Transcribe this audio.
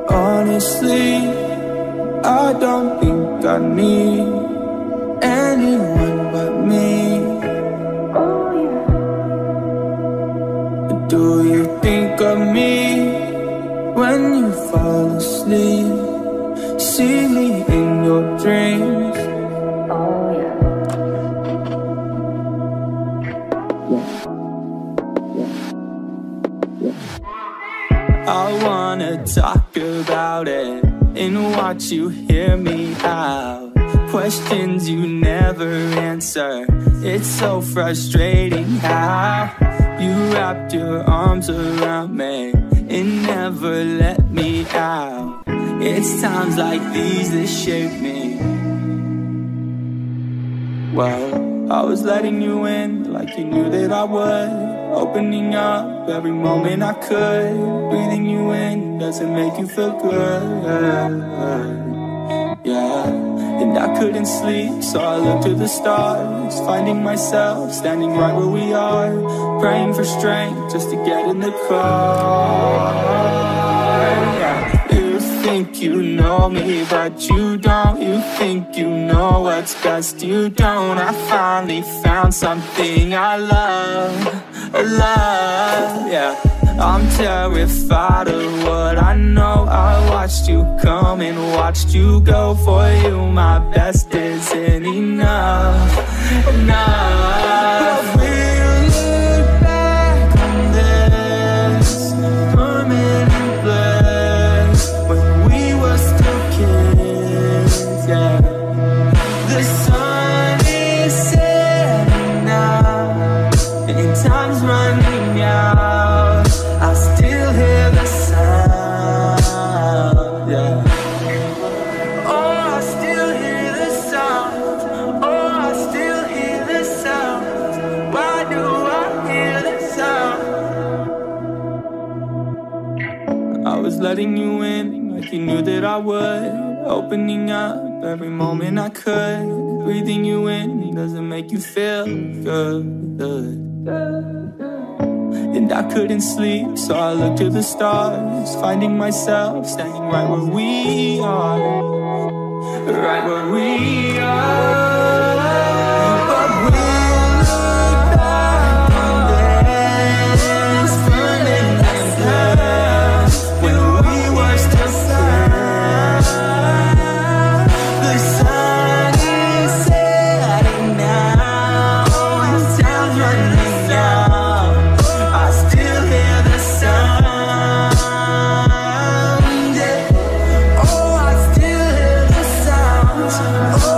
Honestly, I don't think I need anyone but me. Do you think of me when you fall asleep? See me in your dreams. I wanna talk about it and watch you hear me out. Questions you never answer, it's so frustrating how you wrapped your arms around me and never let me out. It's times like these that shape me. Well, I was letting you in like you knew that I would. Opening up every moment I could. Breathing you in doesn't make you feel good. Yeah, and I couldn't sleep, so I looked to the stars, finding myself standing right where we are, praying for strength just to get in the car. Yeah. You think you know me, but you don't. You think you know what's best, you don't. I finally found something I love. Yeah, I'm terrified of what I know. I watched you come and watched you go. For you, my best isn't enough. But we'll look back on this permanent bliss when we were still kids. Yeah, the sun is setting now and time's running out. I still hear the sound, yeah. Oh, I still hear the sound. Oh, I still hear the sound. Why do I hear the sound? I was letting you in like you knew that I would. Opening up every moment I could. Breathing you in doesn't make you feel good. And I couldn't sleep, so I looked to the stars, finding myself standing right where we are. Right where we are. But we'll look back on this burning glass when we were still sad. The sun is setting now, and time's running out. Oh,